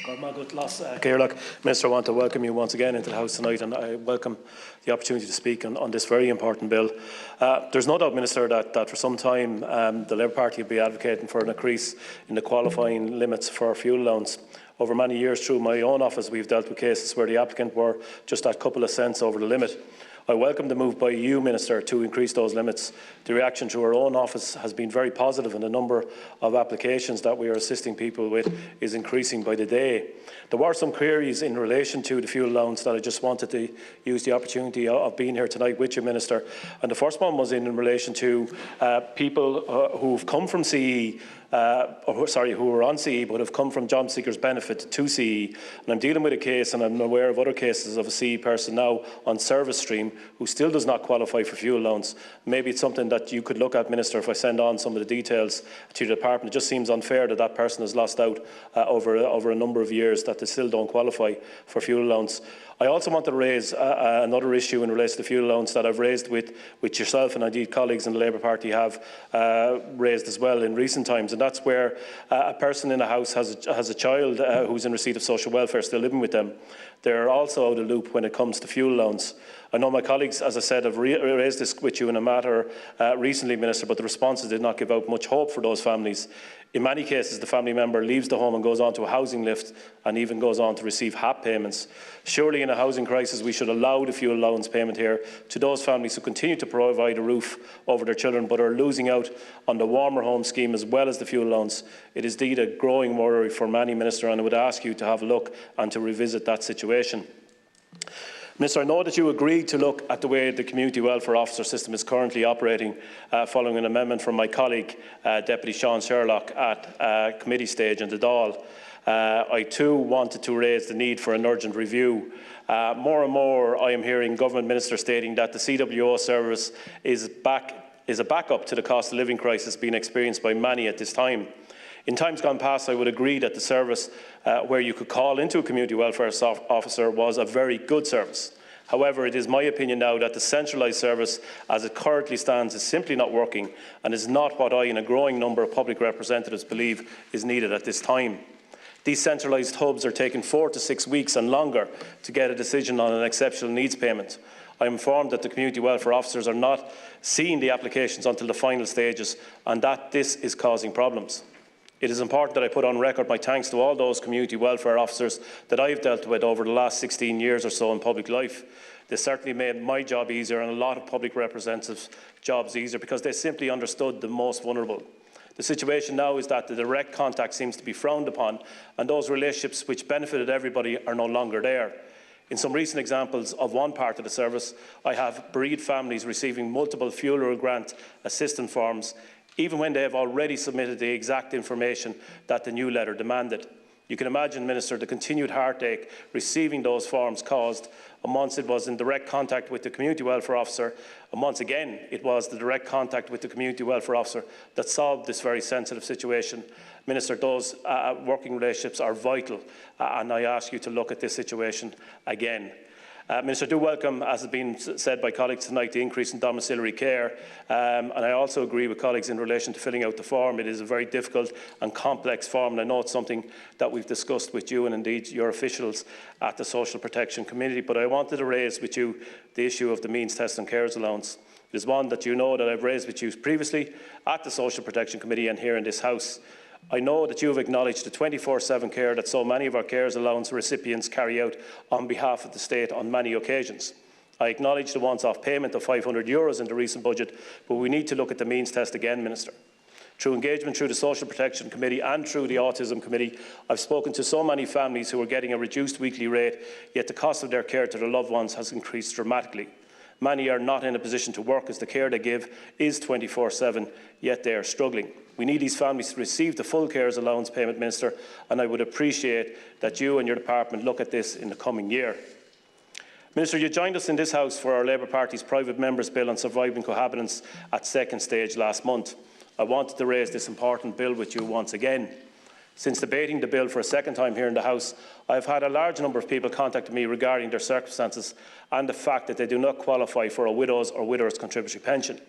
Minister, I want to welcome you once again into the House tonight, and I welcome the opportunity to speak on this very important bill. There's no doubt, Minister, that for some time the Labour Party will be advocating for an increase in the qualifying limits for fuel allowance. Over many years through my own office, we've dealt with cases where the applicant were just that couple of cents over the limit. I welcome the move by you, Minister, to increase those limits. The reaction to our own office has been very positive, and the number of applications that we are assisting people with is increasing by the day. There were some queries in relation to the fuel allowance that I just wanted to use the opportunity of being here tonight with you, Minister. And the first one was in relation to people who've come from CE, who were on CE but have come from job seekers benefit to CE. And I'm dealing with a case, and I'm aware of other cases of a CE person now on service stream who still does not qualify for fuel allowance. Maybe it's something that you could look at, Minister, if I send on some of the details to the department. It just seems unfair that that person has lost out over a number of years, that they still don't qualify for fuel allowance. I also want to raise another issue in relation to fuel allowance that I've raised with yourself, and indeed colleagues in the Labour Party have raised as well in recent times, and that's where a person in a house has a child who's in receipt of social welfare still living with them. They're also out of the loop when it comes to fuel allowance. I know my colleagues, as I said, have raised this with you in a matter recently, Minister, but the responses did not give out much hope for those families. In many cases, the family member leaves the home and goes on to a housing lift and even goes on to receive HAP payments. Surely in a housing crisis we should allow the fuel allowance payment here to those families who continue to provide a roof over their children but are losing out on the warmer home scheme as well as the fuel allowance. It is indeed a growing worry for many, Minister, and I would ask you to have a look and to revisit that situation. Minister, I know that you agreed to look at the way the community welfare officer system is currently operating following an amendment from my colleague, Deputy Sean Sherlock, at committee stage in the Dáil. I too wanted to raise the need for an urgent review. More and more I am hearing government ministers stating that the CWO service is a backup to the cost of living crisis being experienced by many at this time. In times gone past, I would agree that the service where you could call into a community welfare officer was a very good service. However, it is my opinion now that the centralised service as it currently stands is simply not working and is not what I and a growing number of public representatives believe is needed at this time. These centralised hubs are taking 4 to 6 weeks and longer to get a decision on an exceptional needs payment. I am informed that the community welfare officers are not seeing the applications until the final stages, and that this is causing problems. It is important that I put on record my thanks to all those community welfare officers that I have dealt with over the last 16 years or so in public life. They certainly made my job easier and a lot of public representatives' jobs easier because they simply understood the most vulnerable. The situation now is that the direct contact seems to be frowned upon, and those relationships which benefited everybody are no longer there. In some recent examples of one part of the service, I have bereaved families receiving multiple funeral grant assistance forms even when they have already submitted the exact information that the new letter demanded. You can imagine, Minister, the continued heartache receiving those forms caused, and once it was in direct contact with the community welfare officer, and once again it was the direct contact with the community welfare officer that solved this very sensitive situation. Minister, those working relationships are vital, and I ask you to look at this situation again. Minister, I do welcome, as has been said by colleagues tonight, the increase in domiciliary care, and I also agree with colleagues in relation to filling out the form. It is a very difficult and complex form, and I know it's something that we've discussed with you and indeed your officials at the Social Protection Committee, but I wanted to raise with you the issue of the means test and carers allowance. It is one that you know that I've raised with you previously at the Social Protection Committee and here in this House. I know that you have acknowledged the 24/7 care that so many of our carers allowance recipients carry out on behalf of the state on many occasions. I acknowledge the once-off payment of €500 in the recent budget, but we need to look at the means test again, Minister. Through engagement through the Social Protection Committee and through the Autism Committee, I've spoken to so many families who are getting a reduced weekly rate, yet the cost of their care to their loved ones has increased dramatically. Many are not in a position to work as the care they give is 24/7, yet they are struggling. We need these families to receive the full carers allowance payment, Minister, and I would appreciate that you and your department look at this in the coming year. Minister, you joined us in this House for our Labour Party's private members' bill on surviving cohabitants at second stage last month. I wanted to raise this important bill with you once again. Since debating the bill for a second time here in the House, I have had a large number of people contact me regarding their circumstances and the fact that they do not qualify for a widow's or widower's contributory pension.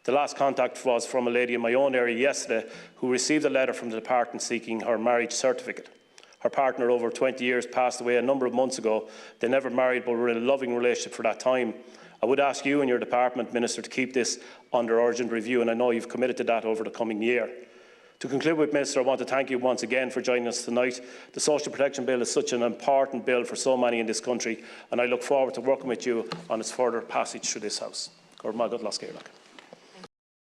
The last contact was from a lady in my own area yesterday who received a letter from the department seeking her marriage certificate. Her partner, over 20 years, passed away a number of months ago. They never married, but were in a loving relationship for that time. I would ask you and your department, Minister, to keep this under urgent review, and I know you've committed to that over the coming year. To conclude with, Minister, I want to thank you once again for joining us tonight. The Social Protection Bill is such an important bill for so many in this country, and I look forward to working with you on its further passage through this House.